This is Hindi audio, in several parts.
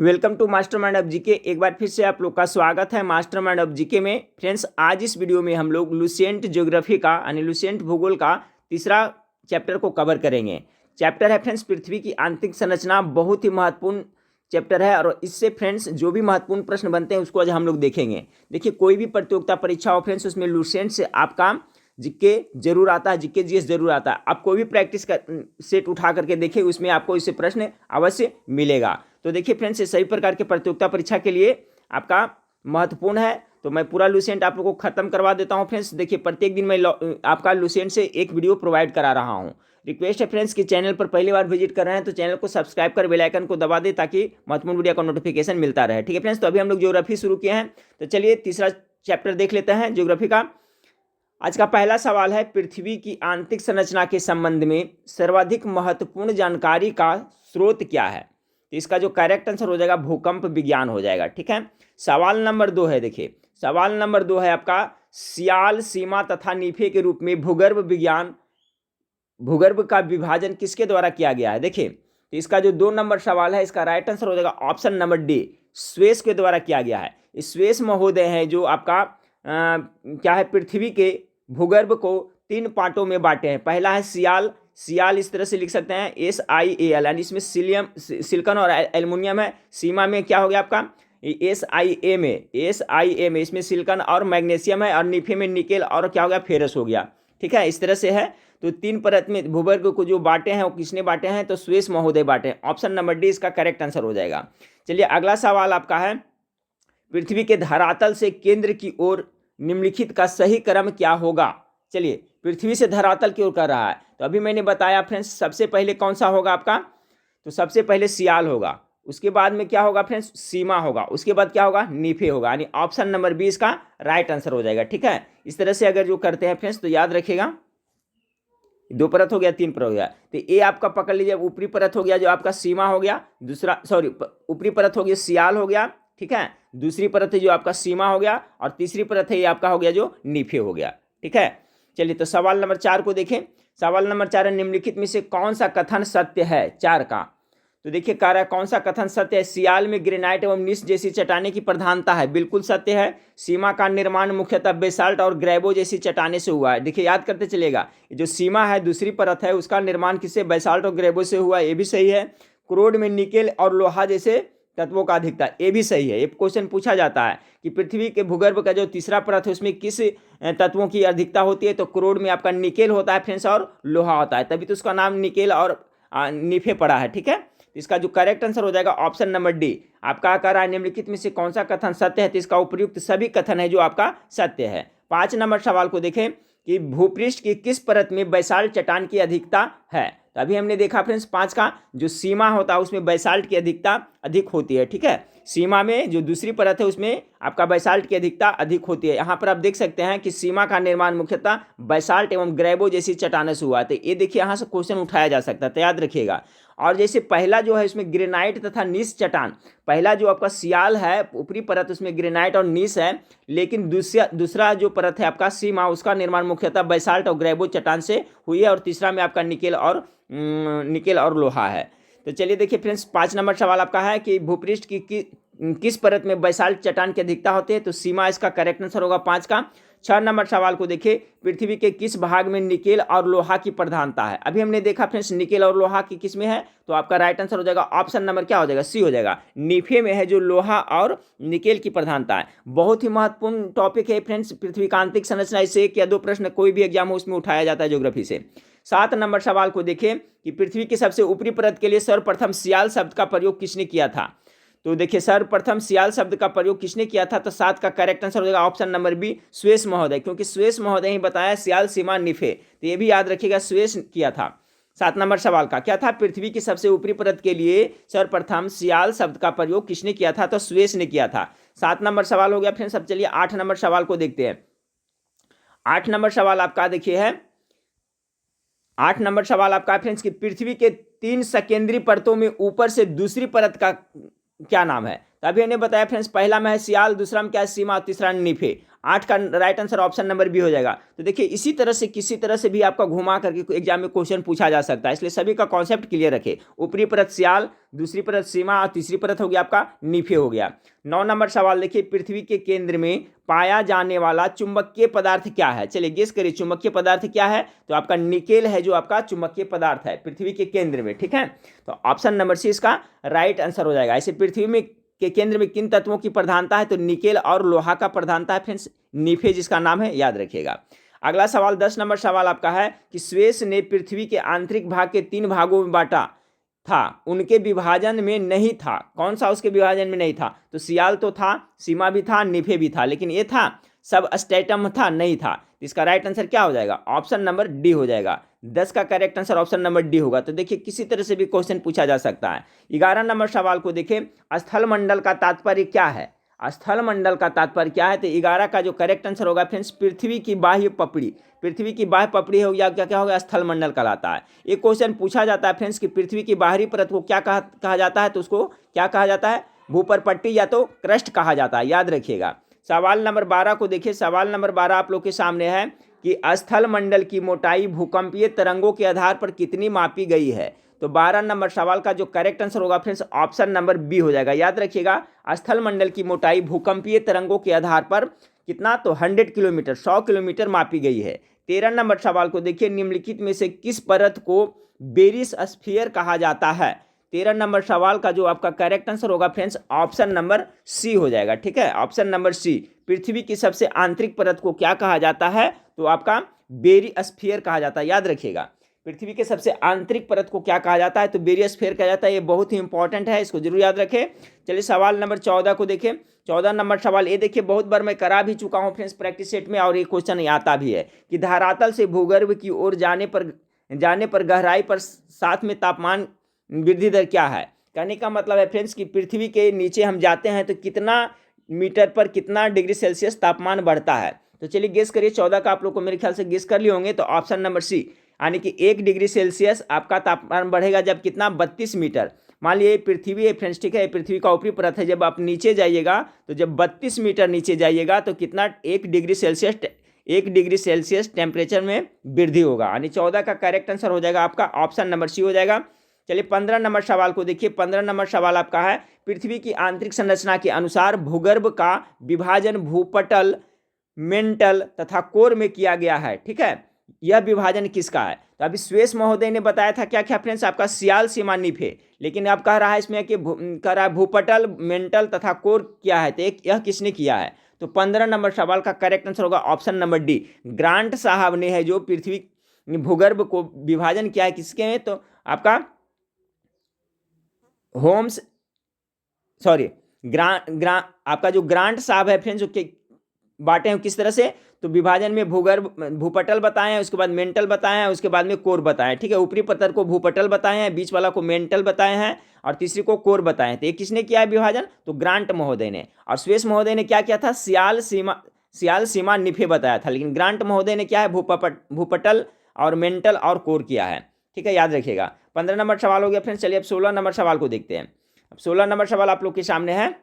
Welcome to mastermind of GK. एक बार फिर से आप लोग का स्वागत है मास्टरमाइंड ऑफ जीके में। फ्रेंड्स, आज इस वीडियो में हम लोग लुसेंट ज्योग्राफी का यानी लुसेंट भूगोल का तीसरा चैप्टर को कवर करेंगे। चैप्टर है फ्रेंड्स पृथ्वी की आंतरिक संरचना। बहुत ही महत्वपूर्ण चैप्टर है और इससे फ्रेंड्स जो भी महत्वपूर्ण प्रश्न बनते हैं उसको आज हम लोग देखेंगे। देखिए, कोई भी प्रतियोगिता परीक्षा हो फ्रेंड्स, उसमें लुसेंट से आपका जीके जरूर आता है, जीके जीएस जरूर आता है। आप कोई भी प्रैक्टिस का सेट उठा करके देखिए, उसमें आपको इससे प्रश्न अवश्य मिलेगा। तो देखिए फ्रेंड्स, ये सभी प्रकार के प्रतियोगिता परीक्षा के लिए आपका महत्वपूर्ण है। तो मैं पूरा लुसेंट आप लोगों को खत्म करवा देता हूं फ्रेंड्स। देखिए, प्रत्येक दिन मैं आपका लुसेंट से एक वीडियो प्रोवाइड करा रहा हूं। रिक्वेस्ट है फ्रेंड्स कि चैनल पर पहली बार विजिट कर रहे हैं तो चैनल को सब्सक्राइब कर बेल आइकन को दबा दे ताकि महत्वपूर्ण वीडियो का नोटिफिकेशन मिलता रहे। ठीक है फ्रेंड्स, तो अभी हम लोग ज्योग्राफी शुरू किए हैं, तो चलिए तीसरा चैप्टर देख लेते हैं ज्योग्राफी का। आज का पहला सवाल है, पृथ्वी की आंतरिक संरचना के संबंध में सर्वाधिक महत्वपूर्ण जानकारी का स्रोत क्या है? तो इसका जो करेक्ट आंसर हो जाएगा भूकंप विज्ञान हो जाएगा। ठीक है। सवाल नंबर 2 है, देखिए सवाल नंबर 2 है आपका, सियाल, सीमा तथा नीफे के रूप में भूगर्भ का विभाजन किसके द्वारा किया गया है? देखिए, तो इसका जो 2 नंबर सवाल है, इसका राइट आंसर हो जाएगा ऑप्शन नंबर डी, स्वेस के द्वारा किया गया है। स्वेस महोदय है जो आपका क्या है, पृथ्वी के भूगर्भ को 3 पार्टों में बांटे हैं। पहला है सियाल। सियाल इस तरह से लिख सकते हैं SIAL, यानी इसमें सिलिकॉन और एल्युमिनियम है। सीमा में क्या हो गया आपका SIA में इसमें सिलिकॉन और मैग्नीशियम है। और नीफे में निकेल और क्या हो गया, फेरस हो गया। ठीक है, इस तरह से है। तो 3 परत में भूगर्भ को जो बांटे हैं वो किसने बांटे हैं? तो स्वेस महोदय बांटे हैं। ऑप्शन नंबर डी इसका करेक्ट आंसर हो जाएगा। चलिए अगला सवाल आपका है, पृथ्वी के धरातल से केंद्र की ओर निम्नलिखित का सही क्रम क्या होगा? चलिए, पृथ्वी से धरातल की ओर कर रहा है, तो अभी मैंने बताया फ्रेंड्स, सबसे पहले कौन सा होगा आपका? तो सबसे पहले सियाल होगा, उसके बाद में क्या होगा फ्रेंड्स, सीमा होगा, उसके बाद क्या होगा, नीफे होगा। यानी ऑप्शन नंबर 20 का राइट आंसर हो जाएगा। ठीक है, इस तरह से अगर जो करते हैं फ्रेंड्स तो याद रखिएगा, 2 परत हो गया, 3 परत हो गया। तो ये आपका पकड़ लीजिए, ऊपरी परत हो गया जो आपका सीमा हो गया, ऊपरी परत हो गया सियाल हो गया। ठीक है, दूसरी परत है जो आपका सीमा हो गया, और तीसरी परत है ये आपका हो गया जो नीफे हो गया। ठीक है, चलिए तो सवाल नंबर 4 को देखें। सवाल नंबर 4 है, निम्नलिखित में से कौन सा कथन सत्य है? 4 का तो देखिए कह रहा है कौन सा कथन सत्य है? सियाल में ग्रेनाइट एवं नीस जैसी चट्टाने की प्रधानता है, बिल्कुल सत्य है। सीमा का निर्माण मुख्यतः बेसाल्ट और ग्रेबो जैसी चट्टाने से हुआ है। देखिए याद करते चलेगा, जो सीमा है दूसरी परत है उसका निर्माण किससे? बेसाल्ट और ग्रेबो से हुआ, ये भी सही है। क्रोड में निकेल और लोहा जैसे तत्वों का अधिकता, ये भी सही है। ये क्वेश्चन पूछा जाता है कि पृथ्वी के भूगर्भ का जो तीसरा परत है उसमें किस तत्वों की अधिकता होती है? तो क्रोड में आपका निकेल होता है फ्रेंड्स और लोहा होता है, तभी तो उसका नाम निकेल और नीफे पड़ा है। ठीक है, इसका जो करेक्ट आंसर हो जाएगा ऑप्शन नंबर डी। आपका कह रहा है निम्नलिखित में से कौन सा कथन सत्य है? तो इसका उपयुक्त सभी कथन है जो आपका सत्य है। 5 नंबर सवाल को देखें कि भूपृष्ठ की किस परत में बेसाल्ट चट्टान की अधिकता है? तो अभी हमने देखा फ्रेंड्स 5 का जो सीमा होता है उसमें बेसाल्ट की अधिकता अधिक होती है। ठीक है, सीमा में जो दूसरी परत है उसमें आपका बेसाल्ट की अधिकता अधिक होती है। यहाँ पर आप देख सकते हैं कि सीमा का निर्माण मुख्यतः बेसाल्ट एवं ग्रेबो जैसी चट्टानों से हुआ है। तो ये देखिए यहाँ से क्वेश्चन उठाया जा सकता है, तो याद रखिएगा। और जैसे पहला जो है इसमें ग्रेनाइट तथा नीस चट्टान, पहला जो आपका सियाल है ऊपरी परत उसमें ग्रेनाइट और नीस है, लेकिन दूसरा जो परत है आपका सीमा, उसका निर्माण मुख्यतः बेसाल्ट और ग्रेबो चट्टान से हुई है, और तीसरा में आपका निकेल और लोहा है। तो चलिए देखिए फ्रेंड्स, 5 नंबर सवाल आपका है कि भूपृष्ठ की किस परत में बेसाल्ट चट्टान की अधिकता होती है? तो सीमा इसका करेक्ट आंसर होगा 5 का। 6 नंबर सवाल को देखिए, पृथ्वी के किस भाग में निकेल और लोहा की प्रधानता है? अभी हमने देखा फ्रेंड्स निकेल और लोहा की किस में है, तो आपका राइट आंसर हो जाएगा ऑप्शन नंबर क्या हो जाएगा, सी हो जाएगा। नीफे में है जो लोहा और निकेल की प्रधानता है। बहुत ही महत्वपूर्ण टॉपिक है फ्रेंड्स, पृथ्वी का आंतरिक संरचना। इससे 1 या 2 प्रश्न कोई भी एग्जाम हो उसमें उठाया जाता है ज्योग्राफी से। 7 नंबर सवाल को देखिए कि पृथ्वी की सबसे ऊपरी परत के लिए सर्वप्रथम सियाल शब्द का प्रयोग किसने किया था? तो देखिए सर्वप्रथम सियाल शब्द का प्रयोग किसने किया था? तो 7 का करेक्ट आंसर हो जाएगा ऑप्शन नंबर बी, स्वेस महोदय, क्योंकि स्वेस महोदय ही बताया सियाल, सीमा, निफे। तो ये भी याद रखिएगा, स्वेस किया था। 7 नंबर सवाल का क्या था? पृथ्वी की सबसे ऊपरी परत के लिए सर्वप्रथम सियाल शब्द का प्रयोग किसने किया था? तो स्वेस ने किया था। 7 नंबर सवाल हो गया फ्रेंड्स। अब चलिए 8 नंबर सवाल को देखते हैं। 8 नंबर सवाल आपका देखिए है, 8 नंबर सवाल आपका फ्रेंड्स कि पृथ्वी के 3 सकेंद्रीय परतों में ऊपर से दूसरी परत का क्या नाम है? तो अभी हमने बताया फ्रेंड्स, पहला में है सियाल, दूसरा में क्या है सीमा, और तीसरा नीफे। 8 का right answer option number B हो जाएगा। तो देखिए इसी तरह से किसी तरह से भी आपका घुमा करके एग्जाम में क्वेश्चन पूछा जा सकता है, इसलिए सभी का कॉन्सेप्ट क्लियर रखे। ऊपरी परत सियाल, दूसरी परत सीमा, और तीसरी परत हो गया आपका नीफे हो गया। 9 नंबर सवाल देखिए, पृथ्वी के केंद्र में पाया जाने वाला चुंबकीय पदार्थ क्या है? चलिए गेस करिए चुंबकीय पदार्थ क्या है? तो आपका निकेल है जो आपका चुंबकीय पदार्थ है पृथ्वी के केंद्र में, ठीक है। तो ऑप्शन नंबर सी इसका राइट आंसर हो जाएगा। ऐसे पृथ्वी में के केंद्र में किन तत्वों की प्रधानता है? तो निकेल और लोहा का प्रधानता है फ्रेंड्स, नीफे जिसका नाम है, याद रखिएगा। अगला सवाल 10 नंबर सवाल आपका है कि स्वेस ने पृथ्वी के आंतरिक भाग के 3 भागों में बांटा था, उनके विभाजन में नहीं था। कौन सा उसके विभाजन में नहीं था? तो सियाल तो था, सीमा भी था, नीफे भी था, लेकिन ये था सब स्टेटम था, नहीं था। इसका राइट आंसर क्या हो जाएगा? ऑप्शन नंबर डी हो जाएगा। 10 का correct answer option number D होगा। तो देखिए किसी तरह से भी क्वेश्चन पूछा जा सकता है। 11 नंबर सवाल को देखिए, स्थल मंडल का तात्पर्य क्या है? स्थल मंडल का तात्पर्य क्या है? तो 11 का जो करेक्ट आंसर होगा फ्रेंड्स, पृथ्वी की बाह्य पपड़ी। पृथ्वी की बाह्य पपड़ी हो गया, क्या क्या होगा? स्थल मंडल कहलाता है। एक क्वेश्चन पूछा जाता है फ्रेंड्स कि पृथ्वी की बाहरी परत को क्या कहा जाता है? तो उसको क्या कहा जाता है? भूपरपट्टी या तो क्रस्ट कहा जाता है, याद रखिएगा। सवाल नंबर 12 को देखिए, सवाल नंबर 12 आप लोग के सामने है कि स्थल मंडल की मोटाई भूकंपीय तरंगों के आधार पर कितनी मापी गई है? तो 12 नंबर सवाल का जो करेक्ट आंसर होगा फ्रेंड्स, ऑप्शन नंबर बी हो जाएगा। याद रखिएगा, स्थल मंडल की मोटाई भूकंपीय तरंगों के आधार पर कितना? तो 100 किलोमीटर, 100 किलोमीटर मापी गई है। 13 नंबर सवाल को देखिए, निम्नलिखित में से किस परत को बेरिस स्फीयर कहा जाता है? 13 नंबर सवाल का जो आपका करेक्ट आंसर होगा फ्रेंड्स, ऑप्शन नंबर सी हो जाएगा, ठीक है। ऑप्शन नंबर सी, पृथ्वी की सबसे आंतरिक परत को क्या कहा जाता है? तो आपका बेरिस्फीयर कहा जाता है, याद रखिएगा। पृथ्वी के सबसे आंतरिक परत को क्या कहा जाता है? तो बेरिस्फीयर कहा जाता है। ये बहुत ही इंपॉर्टेंट है, इसको जरूर याद रखें। चलिए सवाल नंबर 14 को देखें। 14 नंबर सवाल ये देखिए, बहुत बार मैं करा भी चुका हूँ फ्रेंड्स प्रैक्टिस सेट में, और ये क्वेश्चन आता भी है कि धरातल से भूगर्भ की ओर जाने पर गहराई पर साथ में तापमान वृद्धि दर क्या है? कहने का मतलब है फ्रेंड्स कि पृथ्वी के नीचे हम जाते हैं तो कितना मीटर पर कितना डिग्री सेल्सियस तापमान बढ़ता है? तो चलिए गेस करिए। 14 का आप लोग को मेरे ख्याल से गेस कर लिए होंगे। तो ऑप्शन नंबर सी, यानी कि 1 डिग्री सेल्सियस आपका तापमान बढ़ेगा जब कितना? 32 मीटर। मान लीजिए पृथ्वी है फ्रेंड्स, ठीक है, पृथ्वी का ऊपरी परत है। जब आप नीचे जाइएगा तो जब 32 मीटर नीचे जाइएगा तो कितना? 1 डिग्री सेल्सियस टेम्परेचर में वृद्धि होगा। यानी 14 का करेक्ट आंसर हो जाएगा आपका ऑप्शन नंबर सी हो जाएगा। चलिए 15 नंबर सवाल को देखिए। 15 नंबर सवाल आपका है, पृथ्वी की आंतरिक संरचना के अनुसार भूगर्भ का विभाजन भूपटल, मेंटल तथा कोर में किया गया है, ठीक है। यह विभाजन किसका है? तो अभी स्वेस महोदय ने बताया था क्या क्या फ्रेंड्स, आपका सियाल, सीमा, नीफे। लेकिन अब कह रहा है इसमें कि कह रहा है भूपटल, मेंटल तथा कोर क्या है, तो यह किसने किया है? तो 15 नंबर सवाल का करेक्ट आंसर होगा ऑप्शन नंबर डी, ग्रांट साहब ने है, जो पृथ्वी भूगर्भ को विभाजन किया है किसके में? तो आपका होम्स, सॉरी, आपका जो ग्रांट साहब है फ्रेंड्स, जो बांटे हैं किस तरह से? तो विभाजन में भूगर्भ, भूपटल बताए हैं, उसके बाद मेंटल बताए हैं, उसके बाद में कोर बताए, ठीक है। ऊपरी परत को भूपटल बताए हैं, बीच वाला को मेंटल बताए हैं, और तीसरी को कोर बताए हैं। तो ये किसने किया है विभाजन? तो ग्रांट महोदय ने। और स्वेस महोदय ने क्या किया था? सियाल, सीमा, नीफे बताया था। लेकिन ग्रांट महोदय ने क्या है? भूपटल और मेंटल और कोर किया है, ठीक है, याद रखिएगा। 15 नंबर सवाल हो गया फ्रेंड्स। चलिए अब 16 नंबर सवाल को देखते हैं। अब 16 नंबर सवाल आप लोग के सामने है।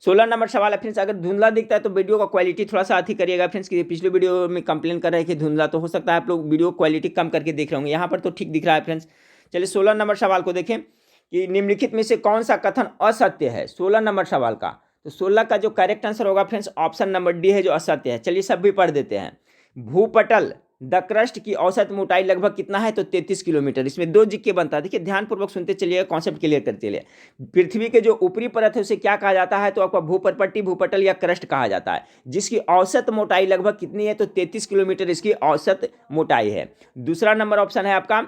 16 नंबर सवाल है फ्रेंड्स, अगर धुंधला दिखता है तो वीडियो का क्वालिटी थोड़ा सा अति करिएगा फ्रेंड्स, कि पिछले वीडियो में कंप्लेन कर रहे हैं कि धुंधला, तो हो सकता है आप लोग वीडियो क्वालिटी कम करके देख रहे होंगे। यहाँ पर तो ठीक दिख रहा है फ्रेंड्स। चलिए 16 नंबर सवाल को देखें कि निम्नलिखित में से कौन सा कथन असत्य है? 16 नंबर सवाल का, तो 16 का जो करेक्ट आंसर होगा फ्रेंड्स, ऑप्शन नंबर डी है जो असत्य है। चलिए सब भी पढ़ देते हैं। भूपटल, द क्रस्ट की औसत मोटाई लगभग कितना है? तो 33 किलोमीटर। इसमें 2 जिक्के बनता है, देखिए ध्यानपूर्वक सुनते चलिए, कॉन्सेप्ट क्लियर करते चलिए। पृथ्वी के जो ऊपरी परत है उसे क्या कहा जाता है? तो आपका भूपरपट्टी, भूपटल या क्रस्ट कहा जाता है, जिसकी औसत मोटाई लगभग कितनी है? तो 33 किलोमीटर इसकी औसत मोटाई है। दूसरा नंबर ऑप्शन है आपका,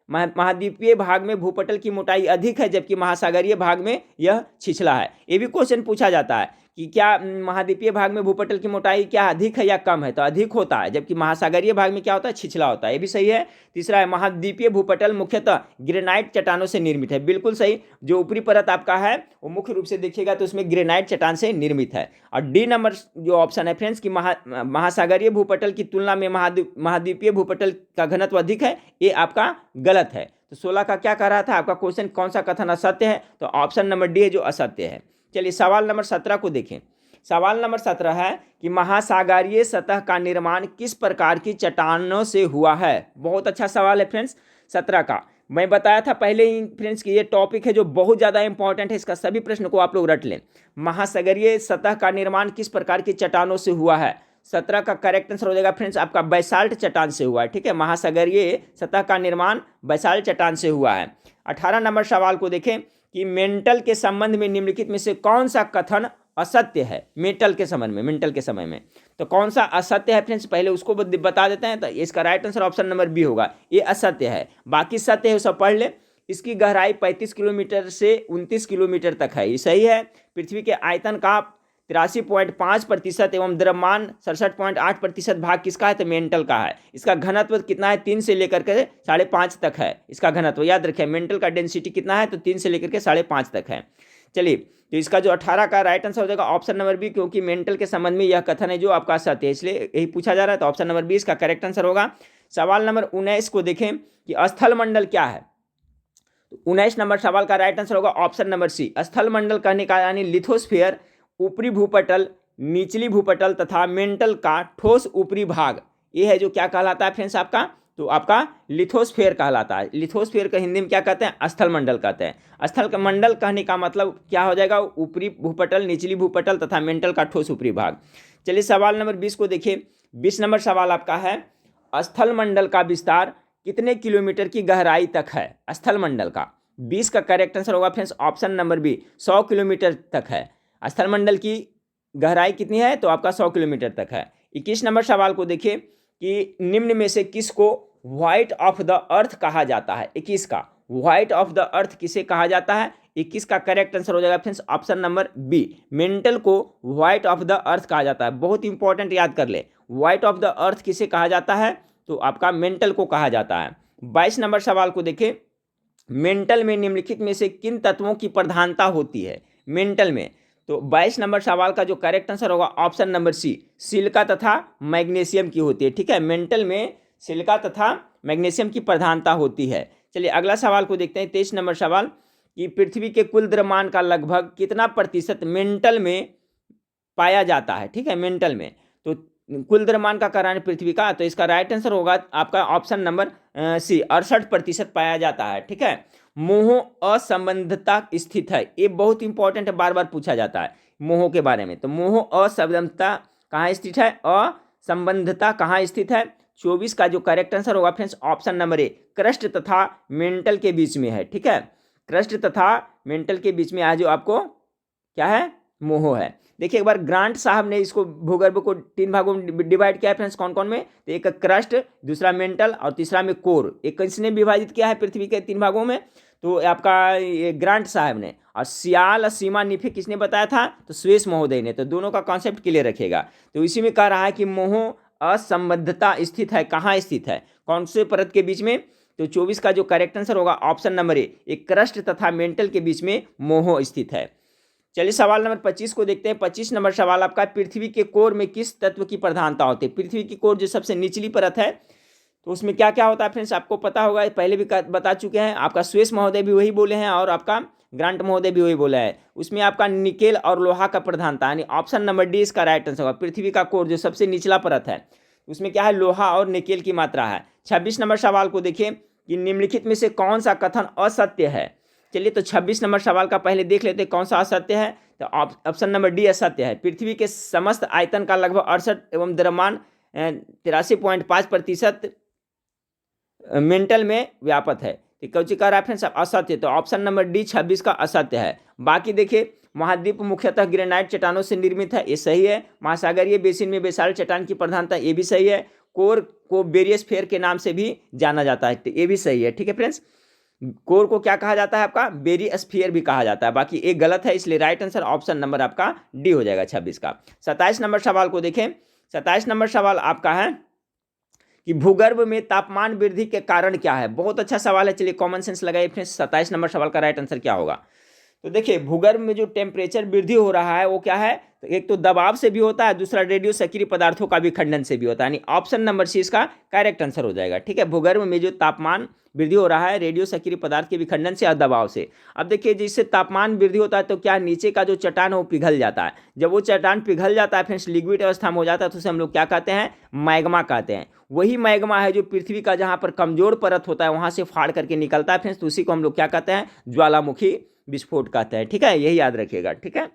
महाद्वीपीय भाग में भूपटल की मोटाई अधिक है, जबकि महासागरीय भाग में यह छिछला है। ये भी क्वेश्चन पूछा जाता है कि क्या महाद्वीपीय भाग में भूपटल की मोटाई क्या अधिक है या कम है? तो अधिक होता है, जबकि महासागरीय भाग में क्या होता है? छिछला होता है। ये भी सही है। तीसरा है, महाद्वीपीय भूपटल मुख्यतः ग्रेनाइट चट्टानों से निर्मित है। बिल्कुल सही। जो ऊपरी परत आपका है वो मुख्य रूप से देखिएगा तो उसमें ग्रेनाइट चट्टान से निर्मित है। और डी नंबर जो ऑप्शन है फ्रेंड्स कि महासागरीय भूपटल की तुलना में महाद्वीपीय भूपटल का घनत्व अधिक है, ये आपका गलत है। तो 16 का क्या कह रहा था आपका क्वेश्चन, कौन सा कथन असत्य है, तो ऑप्शन नंबर डी है जो असत्य है। चलिए सवाल नंबर 17 को देखें। सवाल नंबर 17 है कि महासागरीय सतह का निर्माण किस प्रकार की चट्टानों से हुआ है। बहुत अच्छा सवाल है फ्रेंड्स 17 का। मैं बताया था पहले ही फ्रेंड्स कि ये टॉपिक है जो बहुत ज़्यादा इंपॉर्टेंट है, इसका सभी प्रश्न को आप लोग रट लें। महासागरीय सतह का निर्माण किस प्रकार की चट्टानों से हुआ है। 17 का करेक्ट आंसर हो जाएगा फ्रेंड्स आपका बैसाल्ट चट्टान से हुआ है। ठीक है, महासागरीय सतह का निर्माण बैसाल्ट चट्टान से हुआ है। 18 नंबर सवाल को देखें कि मेंटल के संबंध में निम्नलिखित में से कौन सा कथन असत्य है। मेंटल के संबंध में, मेंटल के समय में तो कौन सा असत्य है फ्रेंड्स, पहले उसको बता देते हैं। तो इसका right answer option number B होगा, ये असत्य है। बाकी सत्य है सब पढ़ ले। इसकी गहराई 35 किलोमीटर से 29 किलोमीटर तक है, ये सही है। पृथ्वी के आयतन का 83.5% एवं द्रव्यमान 67.8% भाग किसका है, तो मेंटल का है। इसका घनत्व कितना है, 3 से लेकर के 5.5 तक है इसका घनत्व। याद रखें मेंटल का डेंसिटी कितना है, तो 3 से लेकर के 5.5 तक है। चलिए तो इसका जो 18 का राइट आंसर हो जाएगा ऑप्शन नंबर बी, क्योंकि मेंटल के संबंध में यह कथन है जो आपका सत्य है, इसलिए यही पूछा जा रहा है। तो ऑप्शन नंबर बी इसका करेक्ट आंसर होगा। सवाल नंबर 19 को देखें कि स्थल मंडल क्या है। 19 नंबर सवाल का राइट आंसर होगा ऑप्शन नंबर सी। स्थल मंडल कहने का यानी लिथोस्फीयर ऊपरी भूपटल, निचली भूपटल तथा मेंटल का ठोस ऊपरी भाग, ये है जो क्या कहलाता है फ्रेंड्स आपका, तो आपका लिथोस्फीयर कहलाता है। लिथोस्फीयर का हिंदी में क्या कहते हैं, स्थल मंडल कहते हैं। स्थल का मंडल कहने का मतलब क्या हो जाएगा, ऊपरी भूपटल, निचली भूपटल तथा मेंटल का ठोस ऊपरी भाग। चलिए सवाल नंबर 20 को देखिए। 20 नंबर सवाल आपका है स्थल मंडल का विस्तार कितने किलोमीटर की गहराई तक है। स्थल मंडल का 20 का करेक्ट आंसर होगा friends option number B, 100 kilometre तक है। स्थल मंडल की गहराई कितनी है, तो आपका 100 किलोमीटर तक है। 21 नंबर सवाल को देखिए कि निम्न में से किसको व्हाइट ऑफ द अर्थ कहा जाता है। 21 का व्हाइट ऑफ द अर्थ किसे कहा जाता है। 21 का करेक्ट आंसर हो जाएगा friends option number B, mantle को व्हाइट ऑफ द अर्थ कहा जाता है। बहुत इंपॉर्टेंट, याद कर ले, व्हाइट ऑफ द अर्थ किसे कहा जाता है, तो आपका मेंटल को कहा जाता है। 22 नंबर सवाल को देखें, मेंटल में निम्नलिखित में से किन तत्वों की प्रधानता होती है मेंटल में। तो 22 नंबर सवाल का जो करेक्ट आंसर होगा ऑप्शन नंबर सी, सिलिका तथा मैग्नीशियम की होती है। ठीक है, मेंटल में सिलिका तथा मैग्नीशियम की प्रधानता होती है। चलिए अगला सवाल को देखते हैं। 23 नंबर सवाल कि पृथ्वी के कुल द्रव्यमान का लगभग कितना प्रतिशत मेंटल में पाया जाता है। ठीक है, मेंटल में तो कुल द्रव्यमान का कारण पृथ्वी का, तो इसका राइट आंसर होगा आपका ऑप्शन नंबर सी, 68% पाया जाता है। ठीक है, मोह असंबद्धता स्थित है, ये बहुत इंपॉर्टेंट है, बार बार पूछा जाता है मोह के बारे में। तो मोह असंबद्धता कहाँ स्थित है, असंबद्धता कहाँ स्थित है। 24 का जो करेक्ट आंसर होगा friends option number A, crust तथा मेंटल के बीच में है। ठीक है, क्रस्ट तथा मेंटल के बीच में आज जो आपको क्या है, मोह है। देखिए एक बार ग्रांट साहब ने इसको भूगर्भ को 3 भागों में डिवाइड किया है फ्रेंड्स, कौन कौन में, तो एक क्रस्ट, दूसरा मेंटल और तीसरा में कोर। एक किसने विभाजित किया है पृथ्वी के 3 भागों में, तो आपका ये ग्रांट साहब ने। और सियाल सीमा निफे किसने बताया था, तो स्वेस महोदय ने। तो दोनों का कॉन्सेप्ट क्लियर रखेगा। तो इसी में कह रहा है कि मोह असंबद्धता स्थित है, कहाँ स्थित है, कौन से परत के बीच में। तो 24 का जो करेक्ट आंसर होगा ऑप्शन नंबर ए, एक क्रस्ट तथा मेंटल के बीच में मोह स्थित है। चलिए सवाल नंबर 25 को देखते हैं। 25 नंबर सवाल आपका, पृथ्वी के कोर में किस तत्व की प्रधानता होती है। पृथ्वी की कोर जो सबसे निचली परत है, तो उसमें क्या क्या होता है फ्रेंड्स, आपको पता होगा, पहले भी बता चुके हैं। आपका स्वेस महोदय भी वही बोले हैं और आपका ग्रांट महोदय भी वही बोला है। उसमें आपका निकेल और लोहा का प्रधानता, यानी ऑप्शन नंबर डी इसका राइट आंसर होगा। पृथ्वी का कोर जो सबसे निचला परत है, उसमें क्या है, लोहा और निकेल की मात्रा है। 26 नंबर सवाल को देखिए कि निम्नलिखित में से कौन सा कथन असत्य है। चलिए तो 26 नंबर सवाल का पहले देख लेते हैं कौन सा असत्य है। तो ऑप्शन नंबर डी असत्य है। पृथ्वी के समस्त आयतन का लगभग 68 एवं द्रव्यमान 83.5% मेंटल में व्यापक है। तो कौची का रेफरेंस असत्य, तो ऑप्शन नंबर डी 26 का असत्य है। बाकी देखिए महाद्वीप मुख्यतः ग्रेनाइट चट्टानों से निर्मित है, ये सही है। महासागरीय बेसिन में बेसाल्ट चट्टान की प्रधानता, ये भी सही है। कोर को बेरियस्फीयर के नाम से भी जाना जाता है, तो ये भी सही है। ठीक है फ्रेंड्स, कोर को क्या कहा जाता है, आपका बेरियस्फीयर भी कहा जाता है। बाकी एक गलत है, इसलिए राइट आंसर ऑप्शन नंबर आपका डी हो जाएगा 26 का। 27 नंबर सवाल को देखें। 27 नंबर सवाल आपका है कि भूगर्भ में तापमान वृद्धि के कारण क्या है। बहुत अच्छा सवाल है, चलिए कॉमन सेंस लगाइए फ्रेंड्स। 27 नंबर सवाल का राइट आंसर क्या होगा। तो देखिए भूगर्भ में जो टेम्परेचर वृद्धि हो रहा है वो क्या है, तो एक तो दबाव से भी होता है, दूसरा रेडियो सक्रिय पदार्थों का विखंडन से भी होता है, यानी ऑप्शन नंबर सी इसका करेक्ट आंसर हो जाएगा। ठीक है, भूगर्भ में जो तापमान वृद्धि हो रहा है रेडियो सक्रिय पदार्थ के विखंडन से और दबाव से। अब देखिए जिससे तापमान वृद्धि होता है तो क्या नीचे का जो चट्टान है वो पिघल जाता है। जब वो चट्टान पिघल जाता है फ्रेंड्स, लिक्विड अवस्था में हो जाता है, तो उसे हम लोग क्या कहते हैं, मैग्मा कहते हैं। वही मैग्मा है जो पृथ्वी का जहाँ पर कमजोर परत होता है वहाँ से फाड़ करके निकलता है फ्रेंड्स, तो उसी को हम लोग क्या कहते हैं, ज्वालामुखी विस्फोट कहते हैं। ठीक है, यही याद रखिएगा। ठीक है,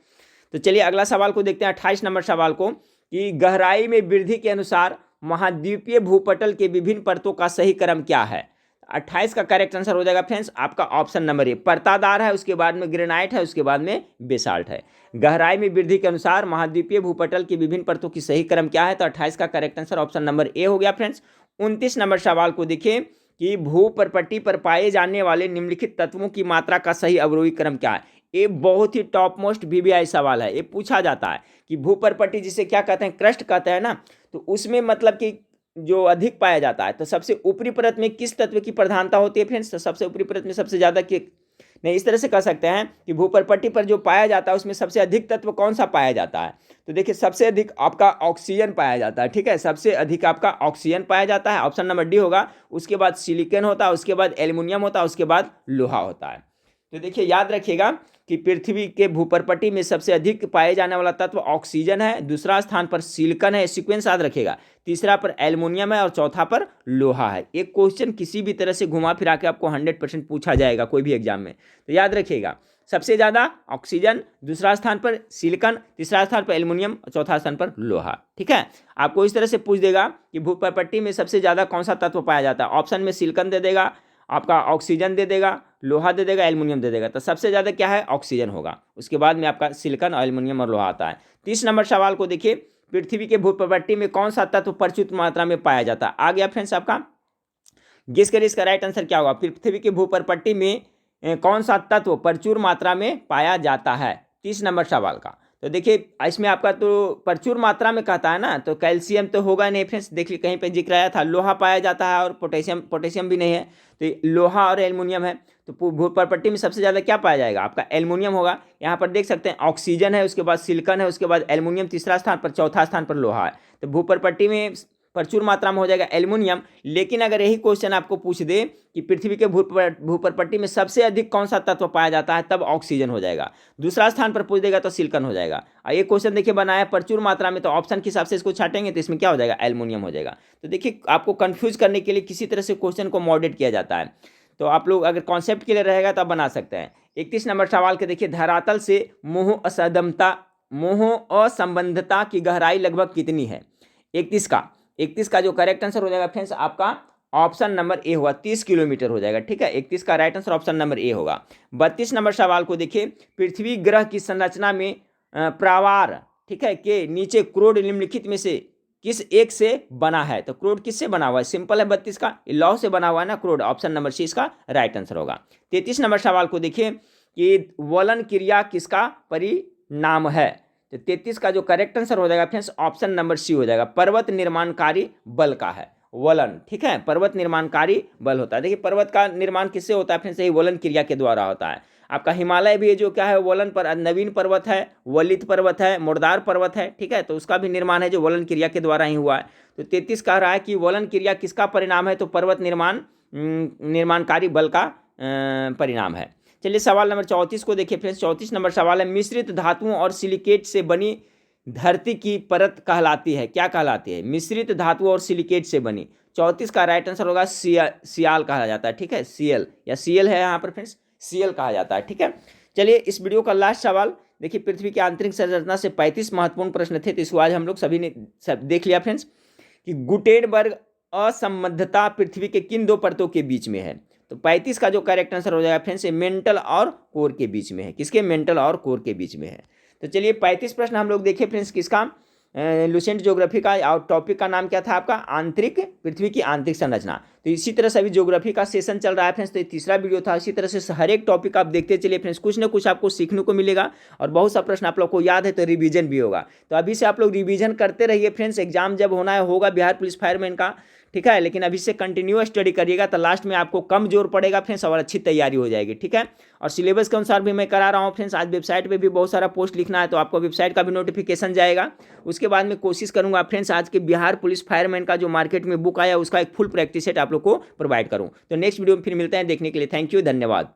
तो चलिए अगला सवाल को देखते हैं, 28 नंबर सवाल को, कि गहराई में वृद्धि के अनुसार महाद्वीपीय भूपटल के विभिन्न परतों का सही क्रम क्या है। 28 का करेक्ट आंसर हो जाएगा फ्रेंड्स आपका ऑप्शन नंबर ए, परतादार है, उसके बाद में ग्रेनाइट है, उसके बाद में बेसाल्ट है। गहराई में वृद्धि के अनुसार महाद्वीपीय भूपटल की विभिन्न परतों की सही क्रम क्या है, तो 28 का correct answer option number A हो गया फ्रेंड्स। 29 नंबर सवाल को देखिए कि भूपरपट्टी पर पाए जाने वाले निम्नलिखित तत्वों की मात्रा का सही अवरोही क्रम क्या है। ये बहुत ही टॉप मोस्ट वीवीआई सवाल है, ये पूछा जाता है कि भूपरपट्टी जिसे क्या कहते हैं, क्रस्ट कहते हैं ना, तो उसमें मतलब कि जो अधिक पाया जाता है, तो सबसे ऊपरी परत में किस तत्व की प्रधानता होती है फ्रेंड्स, तो सबसे ऊपरी परत में सबसे ज्यादा नहीं, इस तरह से कह सकते हैं कि भूपरपट्टी पर जो पाया जाता है उसमें सबसे अधिक तत्व कौन सा पाया जाता है, तो देखिए सबसे अधिक आपका ऑक्सीजन पाया जाता है। ठीक है, सबसे अधिक आपका ऑक्सीजन पाया जाता है, ऑप्शन नंबर डी होगा। उसके बाद सिलिकॉन होता है, उसके बाद एल्युमिनियम होता है, उसके बाद लोहा होता है। तो देखिए याद रखिएगा कि पृथ्वी के भूपरपट्टी में सबसे अधिक पाए जाने वाला तत्व ऑक्सीजन है, दूसरा स्थान पर सिलिकॉन है, सीक्वेंस याद रखिएगा, तीसरा पर एल्युमिनियम है और चौथा पर लोहा है। एक क्वेश्चन किसी भी तरह से घुमा फिरा के आपको 100% पूछा जाएगा कोई भी एग्जाम में, तो याद रखिएगा सबसे ज़्यादा ऑक्सीजन, दूसरा स्थान पर सिलिकॉन, तीसरा स्थान पर एल्युमिनियम, चौथा स्थान पर लोहा। ठीक है, आपको इस तरह से पूछ देगा कि भूपरपट्टी में सबसे ज़्यादा कौन सा तत्व पाया जाता है, ऑप्शन में सिलिकॉन दे देगा, आपका ऑक्सीजन दे देगा, लोहा दे देगा, एल्युमिनियम दे देगा, तो सबसे ज़्यादा क्या है, ऑक्सीजन होगा, उसके बाद में आपका सिलिकॉन, एल्युमिनियम और लोहा आता है। 30 नंबर सवाल को देखिए, पृथ्वी के भूपरपट्टी में कौन सा तत्व प्रचुर मात्रा में पाया जाता है। आ गया फ्रेंड्स आपका, गेस करिए इसका राइट आंसर क्या होगा। पृथ्वी के भूपरपट्टी में कौन सा तत्व प्रचुर मात्रा में पाया जाता है, 30 नंबर सवाल का। तो देखिए इसमें आपका तो प्रचुर मात्रा में कहता है ना, तो कैल्शियम तो होगा नहीं फ्रेंड्स, देखिए कहीं पे जिक्र आया था, लोहा पाया जाता है और पोटेशियम भी नहीं है, तो लोहा और एल्युमिनियम है। तो भूपरपट्टी में सबसे ज़्यादा क्या पाया जाएगा, आपका एल्युमिनियम होगा। यहाँ पर देख सकते हैं ऑक्सीजन है, उसके बाद सिलिकॉन है, उसके बाद एल्युमिनियम तीसरा स्थान पर, चौथा स्थान पर लोहा है। तो भूपरपट्टी में प्रचुर मात्रा में हो जाएगा एल्युमिनियम। लेकिन अगर यही क्वेश्चन आपको पूछ दे कि पृथ्वी के भूपरपट्टी में सबसे अधिक कौन सा तत्व पाया जाता है, तब ऑक्सीजन हो जाएगा। दूसरा स्थान पर पूछ देगा तो सिलिकॉन हो जाएगा। और ये क्वेश्चन देखिए बनाया प्रचुर मात्रा में, तो ऑप्शन के हिसाब से इसको छाटेंगे तो इसमें क्या हो जाएगा, एल्युमिनियम हो जाएगा। तो देखिए आपको कंफ्यूज करने के लिए किसी तरह से क्वेश्चन को मॉडरेट किया जाता है, तो आप लोग अगर कॉन्सेप्ट के लिए रहेगा तो आप बना सकते हैं। 31 नंबर सवाल के देखिए, धरातल से मोह असंबंधता की गहराई लगभग कितनी है। 31 का जो करेक्ट आंसर हो जाएगा फ्रेंड्स आपका ऑप्शन नंबर ए होगा, 30 किलोमीटर हो जाएगा। ठीक है, 31 का right answer option number A होगा। 32 नंबर सवाल को देखिए, पृथ्वी ग्रह की संरचना में प्रावार, ठीक है, के नीचे क्रोड निम्नलिखित में से किस एक से बना है। तो क्रोड किससे बना हुआ है, सिंपल है 32 का, लौह से बना हुआ है ना क्रोड, ऑप्शन नंबर सी इसका राइट आंसर होगा। 33 नंबर सवाल को देखिए कि वलन क्रिया किसका परिणाम है। तो 33 का जो करेक्ट आंसर हो जाएगा फ्रेंड्स ऑप्शन नंबर सी हो जाएगा, पर्वत निर्माणकारी बल का है वलन। ठीक है, पर्वत निर्माणकारी बल होता है। देखिए पर्वत का निर्माण किससे होता है फ्रेंड्स, यही वलन क्रिया के द्वारा होता है। आपका हिमालय भी जो क्या है वलन पर, नवीन पर्वत है, वलित पर्वत है, मुर्दार पर्वत है। ठीक है, तो उसका भी निर्माण है जो वलन क्रिया के द्वारा ही हुआ है। तो 33 कह रहा है कि वलन क्रिया किसका परिणाम है, तो पर्वत निर्माणकारी बल का परिणाम है। चलिए सवाल नंबर 34 को देखिए फ्रेंड्स। 34 नंबर सवाल है, मिश्रित धातुओं और सिलिकेट से बनी धरती की परत कहलाती है, क्या कहलाती है, मिश्रित धातुओं और सिलिकेट से बनी। 34 का राइट आंसर होगा सियाल कहा जाता है। ठीक है, सीएल या सीएल है यहाँ पर फ्रेंड्स, सीएल कहा जाता है। ठीक है, चलिए इस वीडियो का लास्ट सवाल देखिए, पृथ्वी की आंतरिक संरचना से 35 महत्वपूर्ण प्रश्न थे, तो इसको आज हम लोग सभी ने देख लिया फ्रेंड्स कि गुटेनबर्ग असंबद्धता पृथ्वी के किन दो परतों के बीच में है। तो 35 का जो करेक्ट आंसर हो जाएगा फ्रेंड्स, मेंटल और कोर के बीच में है। किसके, मेंटल और कोर के बीच में है। तो चलिए 35 प्रश्न हम लोग देखें फ्रेंड्स किसका, लुसेंट ज्योग्राफी का, और टॉपिक का नाम क्या था आपका, आंतरिक, पृथ्वी की आंतरिक संरचना। तो इसी तरह से अभी ज्योग्राफी का सेशन चल रहा है फ्रेंड्स, तो ये तीसरा वीडियो था। इसी तरह से हर एक टॉपिक आप देखते चलिए फ्रेंड्स, कुछ ना कुछ आपको सीखने को मिलेगा और बहुत सा प्रश्न आप लोग को याद है तो रिवीजन भी होगा। तो अभी से आप लोग रिवीजन करते रहिए फ्रेंड्स, एग्जाम जब होना है होगा बिहार पुलिस फायरमैन का, ठीक है। लेकिन अभी से कंटिन्यू स्टडी करिएगा तो लास्ट में आपको कम जोर पड़ेगा फ्रेंड्स और अच्छी तैयारी हो जाएगी, ठीक है। और सिलेबस के अनुसार भी मैं करा रहा हूँ फ्रेंड्स। आज वेबसाइट पे भी बहुत सारा पोस्ट लिखना है, तो आपको वेबसाइट का भी नोटिफिकेशन जाएगा। उसके बाद मैं कोशिश करूंगा फ्रेंड्स आज के बिहार पुलिस फायरमैन का जो मार्केट में बुक आया उसका एक फुल प्रैक्टिस सेट आप लोग को प्रोवाइड करूँ। तो नेक्स्ट वीडियो में फिर मिलते हैं, देखने के लिए थैंक यू, धन्यवाद।